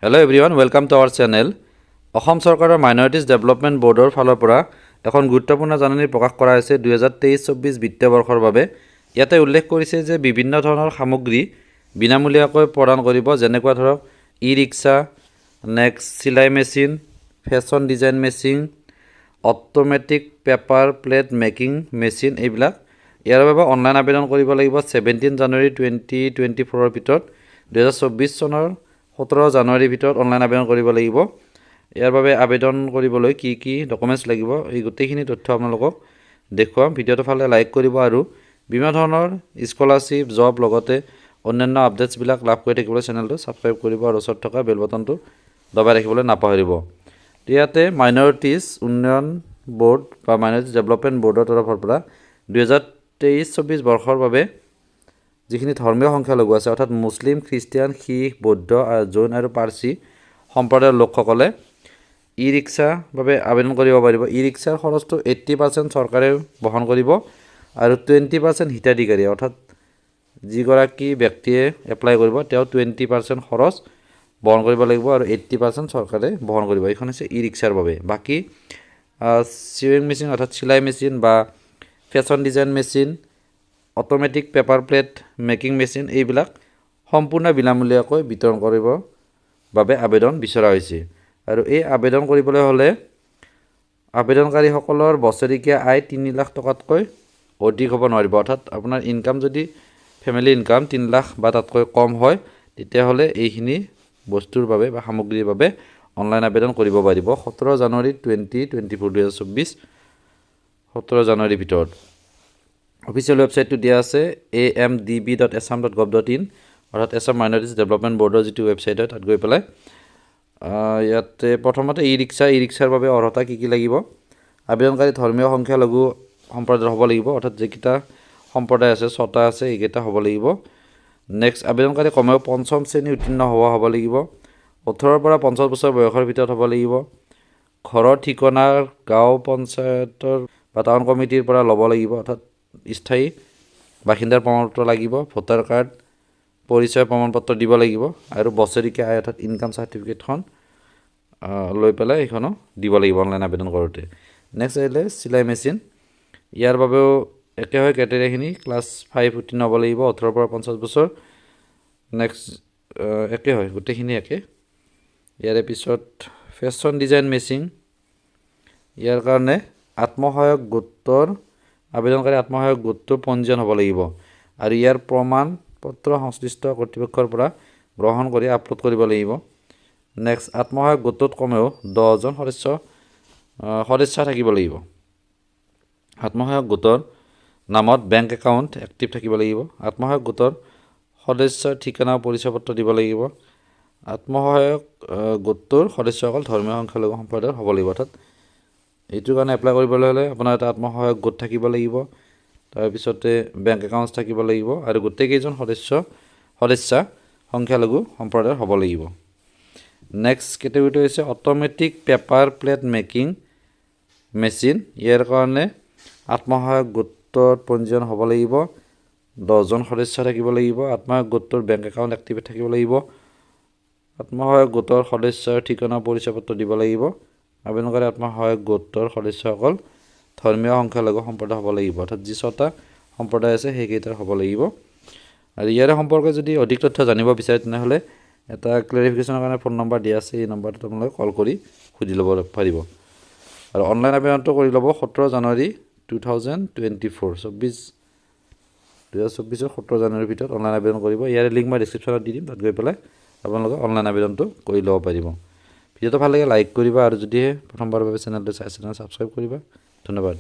Hello everyone, welcome to our channel. Assam চৰকাৰৰ মাইনৰিটিজ development বৰ্ডৰ ফালৰ পৰা এখন গুৰুত্বপূৰ্ণ জাননী প্ৰকাশ কৰা হৈছে 2023-24 বিত্তীয় বৰ্ষৰ বাবে। ইয়াতে উল্লেখ কৰিছে যে বিভিন্ন ধৰণৰ সামগ্ৰী বিনামূলীয়াকৈ প্ৰদান কৰিব, যেনেকুৱা ধৰক ই-ৰিক্সা, নেক্সট চিলাই machine, fashion design machine, automatic paper plate making machine এইবিলাক। ইয়াৰ বাবে অনলাইন আবেদন কৰিব লাগিব 17 জানুৱাৰী 2024 ভিতৰত। 2024 চনৰ 17 জানুৱাৰীৰ ভিতৰত অনলাইন আবেদন কৰিব লাগিব। ইয়াৰ বাবে আবেদন কৰিবলৈ কি ডকুমেণ্টছ লাগিব এই গোটেইখিনি তথ্য আপোনালোকক দেখুৱাম। ভিডিঅ'টো ফালে লাইক কৰিব আৰু বিভিন্ন ধৰণৰ স্কলাৰশ্বিপ, জব লগতে অন্যান্য আপডেটছবিলাক লাভ কৰি থাকিবলৈ চেনেলটো ছাবস্ক্ৰাইব কৰিব আৰু ওচৰত থকা বেল বাটনটো দবাই ৰাখিবলৈ নাপাহৰিব। ইয়াতে মাইনৰিটিজ উন্নয়ন বৰ্ড বা মাইনৰিটিজ ডেভেলপমেণ্ট বৰ্ডৰ তৰফৰ পৰা 2023-24 বৰ্ষৰ বাবে যিখিনি ধৰ্মীয় সংখ্যালঘু আছে, অৰ্থাৎ মুছলিম, খ্ৰীষ্টিয়ান, শিখ, বৌদ্ধ, জৈন আৰু পাৰ্চী সম্প্ৰদায়ৰ লোকসকলে ই-ৰিক্সা বাবে আবেদন কৰিব পাৰিব। ই-ৰিক্সাৰ খৰচটো 80% চৰকাৰে বহন কৰিব আৰু 20% হিতাধিকাৰী, অৰ্থাৎ যিগৰাকী ব্যক্তিয়ে এপ্লাই কৰিব তেওঁ 20% খৰচ বহন কৰিব লাগিব আৰু 80% চৰকাৰে বহন কৰিব। এইখন হৈছে ই-ৰিক্সাৰ বাবে। বাকী চিউইং মেচিন অৰ্থাৎ চিলাই মেচিন বা fashion design machine, automatic paper plate making machine এইবিলাক সম্পূৰ্ণ বিনামূলীয়াকৈ বিতৰণ কৰিবৰ বাবে আবেদন বিচৰা হৈছে। আৰু এই আবেদন কৰিবলৈ হ'লে আবেদনকাৰীসকলৰ বছৰেকীয়া আয় 3 লাখ টকাতকৈ অধিক হ'ব নোৱাৰিব। অৰ্থাৎ আপোনাৰ ইনকাম যদি ফেমিলি ইনকাম 3 লাখ বা তাতকৈ কম হয়, তেতিয়াহ'লে এইখিনি বস্তুৰ বাবে বা সামগ্ৰীৰ বাবে অনলাইন আবেদন কৰিব পাৰিব 17 জানুৱাৰী 2024 17 জানুৱাৰীৰ ভিতৰত। অফিচিয়েল ৱেবছাইটটো দিয়া আছে amdb.assam.gov.in, অৰ্থাৎ আছাম মাইনৰিটিজ ডেভেলপমেণ্ট বৰ্ডৰ যিটো ৱেবছাইট হয় তাত গৈ পেলাই ইয়াতে প্ৰথমতে ই-ৰিক্সাৰ বাবে অৰ্হতা কি লাগিব। আবেদনকাৰী ধৰ্মীয় সংখ্যালঘু সম্প্ৰদায়ৰ হ'ব লাগিব, অৰ্থাৎ যিকেইটা সম্প্ৰদায় আছে 6টা আছে এইকেইটা হ'ব লাগিব। নেক্সট আবেদনকাৰী কমেও 5ম শ্ৰেণী উত্তীৰ্ণ হ'ব লাগিব। 18 পৰা 50 বছৰ বয়সৰ ভিতৰত হ'ব লাগিব। ঘৰৰ ঠিকনাৰ গাঁও পঞ্চায়তৰ বা টাউন কমিটিৰ পৰা ল'ব লাগিব, অৰ্থাৎ স্থায়ী বাসিন্দাৰ প্ৰমাণপত্ৰ লাগিব। ভোটাৰ কাৰ্ড, পৰিচয় প্ৰমাণপত্ৰ দিব লাগিব আৰু বছৰেকীয়া আয় অৰ্থাৎ ইনকাম চাৰ্টিফিকেটখন লৈ পেলাই এইখনো দিব লাগিব অনলাইন আবেদন কৰোঁতে। নেক্সট আহিলে চিলাই মেচিন। ইয়াৰ বাবেও একে হয় ক্ৰাইটেৰিয়াখিনি, ক্লাছ 5 উত্তীৰ্ণ হ'ব লাগিব, 18 পৰা 50 বছৰ। নেক্সট একে হয়, গোটেইখিনি একে। ইয়াৰে পিছত ফেশ্বন ডিজাইন মেচিন, ইয়াৰ কাৰণে আত্মসহায়ক গোটৰ আবেদনকাৰী আত্মসহায়ক গোটটোৰ পঞ্জীয়ন হ'ব লাগিব আৰু ইয়াৰ প্ৰমাণ পত্ৰ সংশ্লিষ্ট কৰ্তৃপক্ষৰ পৰা গ্ৰহণ কৰি আপলোড কৰিব লাগিব। নেক্সট আত্মসহায়ক গোটটোত কমেও 10জন সদস্য থাকিব লাগিব। আত্মসহায়ক গোটৰ নামত বেংক একাউণ্ট এক্টিভ থাকিব লাগিব। আত্মসহায়ক গোটৰ সদস্যৰ ঠিকনা পৰিচয় পত্ৰ দিব লাগিব। আত্মসহায়ক গোটটোৰ সদস্যসকল ধৰ্মীয় সংখ্যালঘু সম্প্ৰদায়ৰ হ'ব লাগিব। অৰ্থাৎ এইটোৰ কাৰণে এপ্লাই কৰিবলৈ হ'লে আপোনাৰ এটা আত্মসহায়ক গোট থাকিব লাগিব, তাৰপিছতে বেংক একাউণ্ট থাকিব লাগিব আৰু গোটেইকেইজন সদস্য সংখ্যালঘু সম্প্ৰদায়ৰ হ'ব লাগিব। নেক্সট কেটেগৰীটো হৈছে automatic paper plate making machine. ইয়াৰ কাৰণে আত্মসহায়ক গোটৰ পঞ্জীয়ন হ'ব লাগিব, 10জন সদস্য থাকিব লাগিব। আত্মসহায়ক গোটটোৰ বেংক একাউণ্ট এক্টিভেট থাকিব লাগিব। আত্মসহায়ক গোটৰ সদস্যৰ ঠিকনা পৰিচয় পত্ৰ দিব লাগিব। আবেদনকাৰী আত্মসহায়ক গোটৰ সদস্যসকল ধৰ্মীয় সংখ্যালঘু সম্প্ৰদায় হ'ব লাগিব, অৰ্থাৎ যি 6টা সম্প্ৰদায় আছে সেইকেইটাৰ হ'ব লাগিব। আৰু ইয়াৰে সম্পৰ্কে যদি অধিক তথ্য জানিব বিচাৰে তেনেহ'লে এটা ক্লেৰিফিকেশ্যনৰ কাৰণে ফোন নম্বৰ দিয়া আছে, এই নম্বৰটোত আপোনালোকে কল কৰি সুধি ল'ব পাৰিব। আৰু অনলাইন আবেদনটো কৰি ল'ব 17 জানুৱাৰী 2024 2024 17 জানুৱাৰীৰ ভিতৰত অনলাইন আবেদন কৰিব। ইয়াৰে লিংক মই ডিছক্ৰিপশ্যনত দি দিম, তাত গৈ পেলাই আপোনালোকে অনলাইন আবেদনটো কৰি ল'ব পাৰিব। ভিডিঅ'টো ভাল লাগে লাইক কৰিবা আৰু যদিহে প্ৰথমবাৰৰ বাবে চেনেলটো চাইছে ছাবস্ক্ৰাইব কৰিবা। ধন্যবাদ।